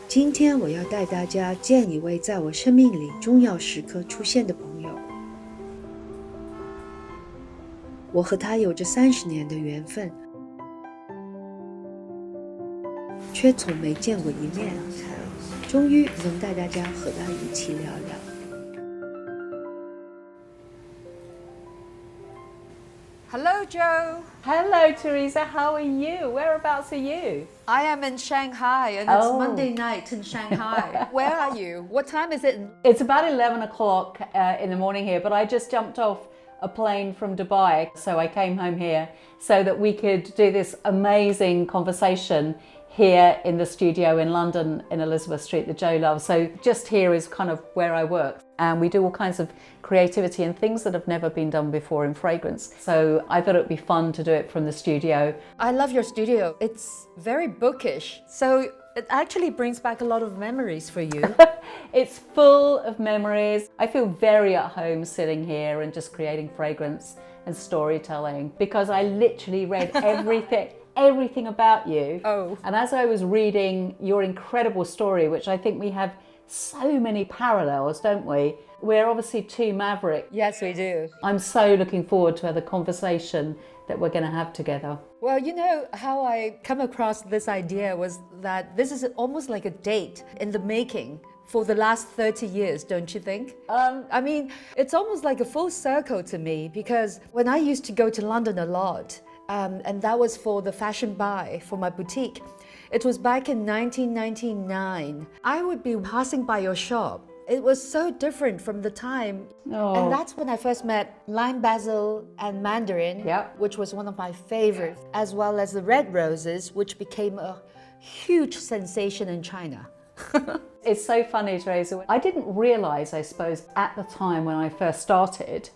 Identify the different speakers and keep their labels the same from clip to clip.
Speaker 1: 今天我要带大家见一位在我生命里重要时刻出现的朋友。我和他有着30年的缘分，却从没见过一面，终于能带大家和他一起聊聊。
Speaker 2: Hello, Jo.
Speaker 3: Hello, Teresa. How are you? Whereabouts are you?
Speaker 2: I am in Shanghai, and it's Monday night in Shanghai. Where are you? What time is it?
Speaker 3: It's about 11 o'clock in the morning here, but I just jumped off a plane from Dubai, so I came home here so that we could do this amazing conversation here in the studio in London in Elizabeth Street that Jo loves. So just here is kind of where I work, and we do all kinds of creativity and things that have never been done before in fragrance. So I thought it would be fun to do it from the studio.
Speaker 2: I love your studio. It's very bookish, so it actually brings back a lot of memories for you.
Speaker 3: It's full of memories. I feel very at home sitting here and just creating fragrance and storytelling, because I literally read everything about you.
Speaker 2: Oh.
Speaker 3: And as I was reading your incredible story, which I think we have so many parallels, don't we? We're obviously two mavericks.
Speaker 2: Yes, we do.
Speaker 3: I'm so looking forward to the conversation that we're going to have together.
Speaker 2: Well, you know how I come across this idea was that this is almost like a date in the making for the last 30 years, don't you think? I mean, it's almost like a full circle to me, because when I used to go to London a lot, and that was for the fashion buy for my boutique. It was back in 1999. I would be passing by your shop. It was so different from the time.
Speaker 3: Oh.
Speaker 2: And that's when I first met lime basil and mandarin, which was one of my favorites, as well as the red roses, which became a huge sensation in China.
Speaker 3: It's so funny, Teresa. I didn't realize, I suppose, at the time when I first started,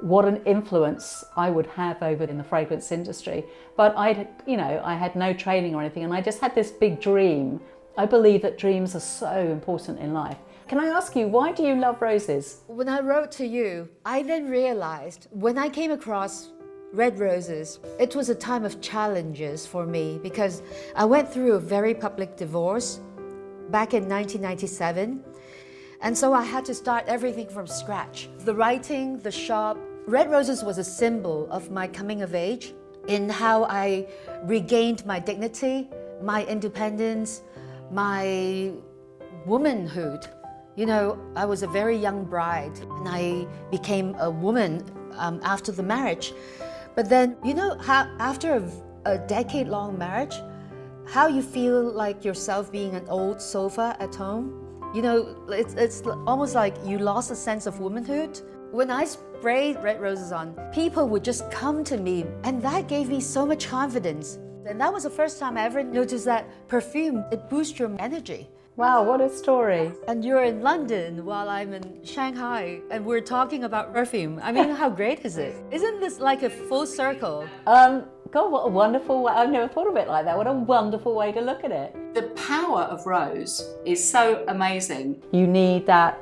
Speaker 3: what an influence I would have over in the fragrance industry. But I had no training or anything, and I just had this big dream. I believe that dreams are so important in life. Can I ask you, why do you love roses?
Speaker 2: When I wrote to you, I then realized when I came across red roses, it was a time of challenges for me, because I went through a very public divorce back in 1997. And so I had to start everything from scratch. The writing, the shop. Red roses was a symbol of my coming of age, in how I regained my dignity, my independence, my womanhood. You know, I was a very young bride, and I became a woman after the marriage. But then, you know how after a decade-long marriage, how you feel like yourself being an old sofa at home? You know, it's almost like you lost a sense of womanhood. When I sprayed red roses on, people would just come to me, and that gave me so much confidence. And that was the first time I ever noticed that perfume, it boosts your energy.
Speaker 3: Wow, what a story.
Speaker 2: And you're in London while I'm in Shanghai, and we're talking about perfume. I mean, how great is it? Isn't this like a full circle?
Speaker 3: God, what a wonderful way. I've never thought of it like that. What a wonderful way to look at it.
Speaker 4: The power of rose is so amazing.
Speaker 3: You need the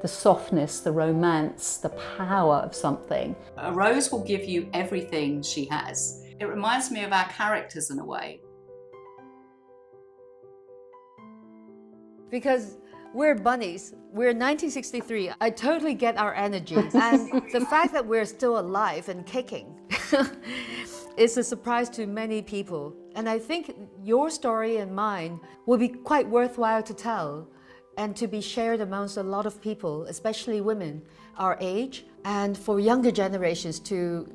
Speaker 3: softness, the romance, the power of something.
Speaker 4: A rose will give you everything she has. It reminds me of our characters in a way.
Speaker 2: Because we're bunnies. We're 1963. I totally get our energy. And the fact that we're still alive and kicking is a surprise to many people. And I think your story and mine will be quite worthwhile to tell and to be shared amongst a lot of people, especially women our age, and for younger generations to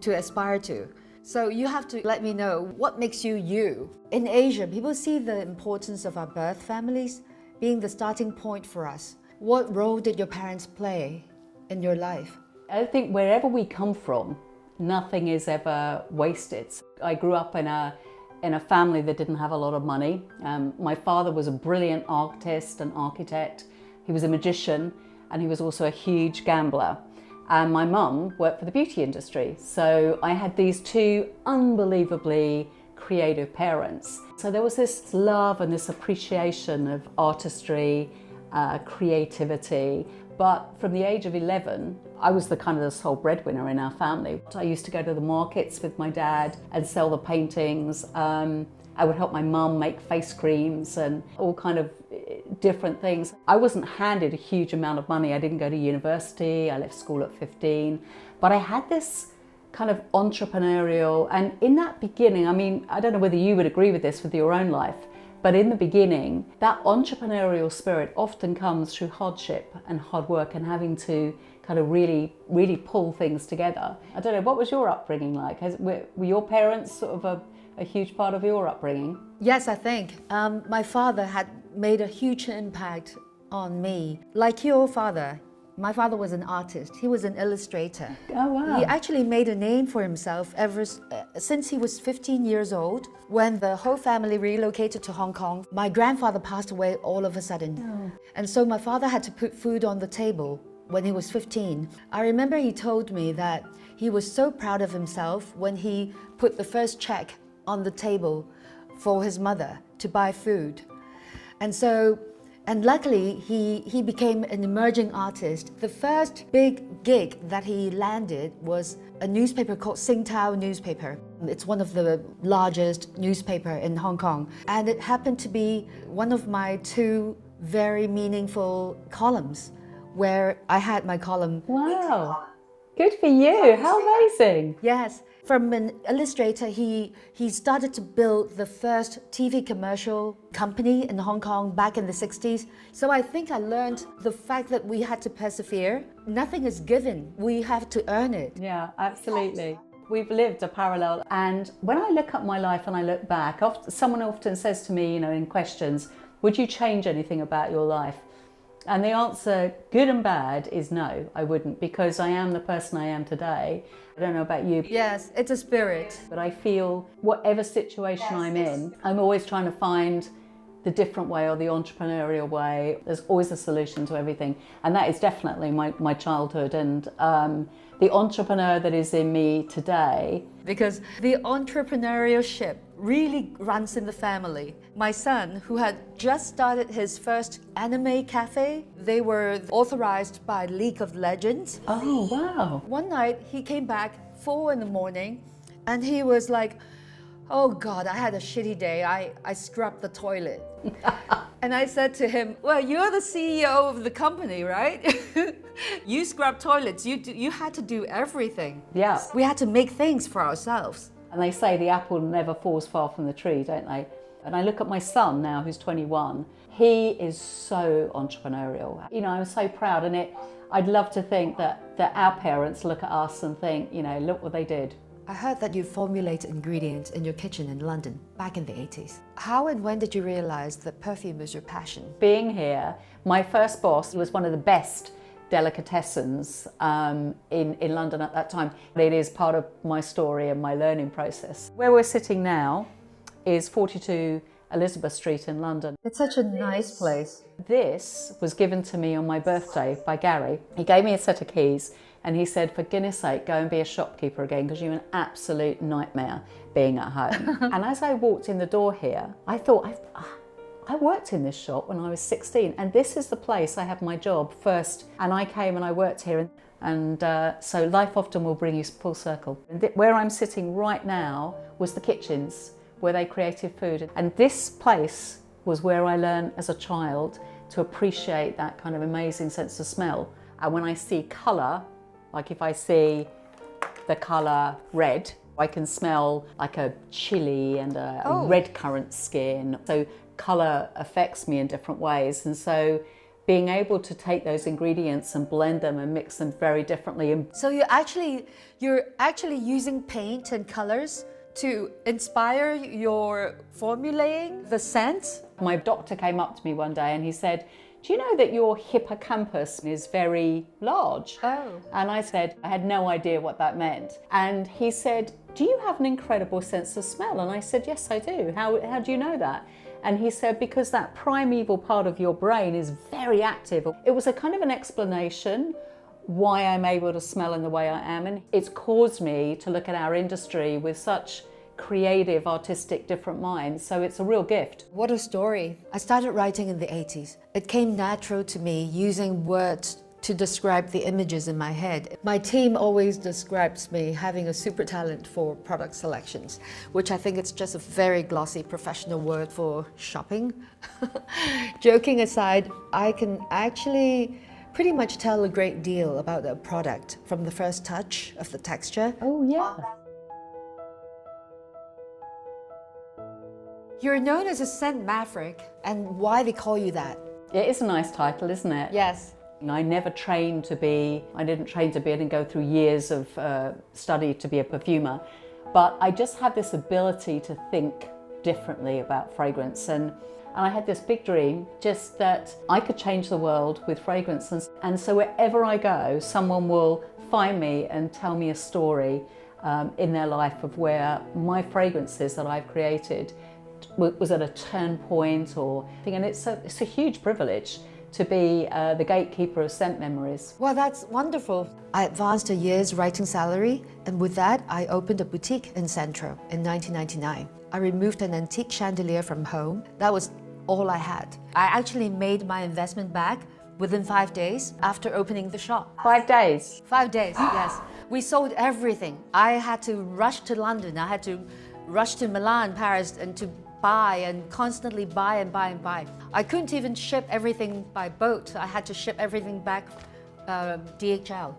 Speaker 2: aspire to. So you have to let me know what makes you you. In Asia, people see the importance of our birth families being the starting point for us. What role did your parents play in your life?
Speaker 3: I think wherever we come from, nothing is ever wasted. I grew up in a family that didn't have a lot of money. My father was a brilliant artist and architect. He was a magician, and he was also a huge gambler. And my mum worked for the beauty industry. So I had these two unbelievably creative parents. So there was this love and this appreciation of artistry, creativity. But from the age of 11, I was the kind of the sole breadwinner in our family. I used to go to the markets with my dad and sell the paintings. And I would help my mum make face creams and all kind of different things. I wasn't handed a huge amount of money. I didn't go to university. I left school at 15. But I had this kind of entrepreneurial, and in that beginning, I mean, I don't know whether you would agree with this with your own life, but in the beginning, that entrepreneurial spirit often comes through hardship and hard work and having to kind of really pull things together. I don't know, what was your upbringing like? Were your parents sort of a huge part of your upbringing?
Speaker 2: Yes, I think. My father had made a huge impact on me. Like your father, my father was an artist. He was an illustrator.
Speaker 3: Oh, wow.
Speaker 2: He actually made a name for himself since he was 15 years old. When the whole family relocated to Hong Kong, my grandfather passed away all of a sudden. Oh. And so my father had to put food on the table when he was 15. I remember he told me that he was so proud of himself when he put the first check on the table for his mother to buy food. And luckily, he became an emerging artist. The first big gig that he landed was a newspaper called Singtao newspaper. It's one of the largest newspaper in Hong Kong. And it happened to be one of my 2 very meaningful columns, where I had my column.
Speaker 3: Wow, good for you, how amazing.
Speaker 2: Yes. From an illustrator, he started to build the first TV commercial company in Hong Kong back in the 60s. So I think I learned the fact that we had to persevere. Nothing is given. We have to earn it.
Speaker 3: Yeah, absolutely. We've lived a parallel. And when I look at my life and I look back, someone often says to me, in questions, would you change anything about your life? And the answer, good and bad, is no, I wouldn't, because I am the person I am today. I don't know about you.
Speaker 2: Yes, it's a spirit.
Speaker 3: But I feel whatever situation I'm in, I'm always trying to find the different way or the entrepreneurial way. There's always a solution to everything. And that is definitely my childhood and the entrepreneur that is in me today.
Speaker 2: Because the entrepreneurship really runs in the family. My son, who had just started his first anime cafe, they were authorized by League of Legends.
Speaker 3: Oh, wow.
Speaker 2: One night he came back 4 a.m. and he was like, oh God, I had a shitty day. I scrubbed the toilet. And I said to him, well, you're the CEO of the company, right? You scrub toilets, you had to do everything.
Speaker 3: Yeah.
Speaker 2: We had to make things for ourselves.
Speaker 3: And they say the apple never falls far from the tree, don't they? And I look at my son now, who's 21. He is so entrepreneurial. I'm so proud, and I'd love to think that our parents look at us and think, look what they did.
Speaker 2: I heard that you formulate ingredients in your kitchen in London back in the 80s. How and when did you realize that perfume was your passion?
Speaker 3: Being here, my first boss was one of the best delicatessens in London at that time. It is part of my story and my learning process. Where we're sitting now is 42 Elizabeth Street in London.
Speaker 2: It's such a nice place.
Speaker 3: This was given to me on my birthday by Gary. He gave me a set of keys and he said, for goodness sake, go and be a shopkeeper again because you're an absolute nightmare being at home. And as I walked in the door here, I thought, I worked in this shop when I was 16 and this is the place I had my job first, and I came and I worked here, and so life often will bring you full circle. And where I'm sitting right now was the kitchens where they created food, and this place was where I learned as a child to appreciate that kind of amazing sense of smell. And when I see colour, like if I see the colour red, I can smell like a chili and a red currant skin. So colour affects me in different ways, and so being able to take those ingredients and blend them and mix them very differently.
Speaker 2: So you're actually using paint and colours to inspire your formulating the scent?
Speaker 3: My doctor came up to me one day and he said, do you know that your hippocampus is very large?
Speaker 2: Oh.
Speaker 3: And I said, I had no idea what that meant. And he said, do you have an incredible sense of smell? And I said, yes, I do. How do you know that? And he said, because that primeval part of your brain is very active. It was a kind of an explanation why I'm able to smell in the way I am. And it's caused me to look at our industry with such creative, artistic, different minds. So it's a real gift.
Speaker 2: What a story. I started writing in the 80s. It came natural to me using words to describe the images in my head. My team always describes me having a super talent for product selections, which I think it's just a very glossy professional word for shopping. Joking aside, I can actually pretty much tell a great deal about a product from the first touch of the texture.
Speaker 3: Oh, yeah.
Speaker 2: You're known as a scent maverick, and why they call you that?
Speaker 3: It is a nice title, isn't it?
Speaker 2: Yes.
Speaker 3: I didn't train to be, I didn't go through years of study to be a perfumer, but I just had this ability to think differently about fragrance. And I had this big dream just that I could change the world with fragrances. And so wherever I go, someone will find me and tell me a story in their life of where my fragrances that I've created was at a turn point, and it's a huge privilege to be the gatekeeper of scent memories.
Speaker 2: Well, that's wonderful. I advanced a year's writing salary, and with that, I opened a boutique in Centro in 1999. I removed an antique chandelier from home. That was all I had. I actually made my investment back within 5 days after opening the shop.
Speaker 3: 5 days?
Speaker 2: 5 days, yes. We sold everything. I had to rush to London. I had to rush to Milan, Paris, and to buy and constantly buy and buy and buy. I couldn't even ship everything by boat. I had to ship everything back DHL.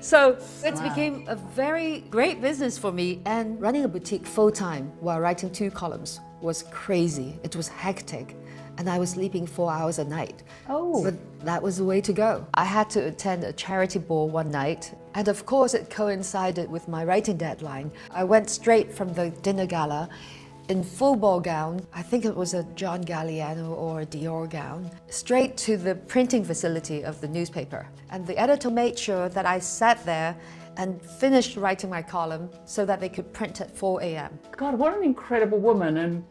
Speaker 2: So it became a very great business for me, and running a boutique full-time while writing 2 columns was crazy. It was hectic, and I was sleeping 4 hours a night.
Speaker 3: Oh.
Speaker 2: But that was the way to go. I had to attend a charity ball one night, and of course it coincided with my writing deadline. I went straight from the dinner gala in full ball gown, I think it was a John Galliano or a Dior gown, straight to the printing facility of the newspaper. And the editor made sure that I sat there and finished writing my column so that they could print at 4 a.m.
Speaker 3: God, what an incredible woman. And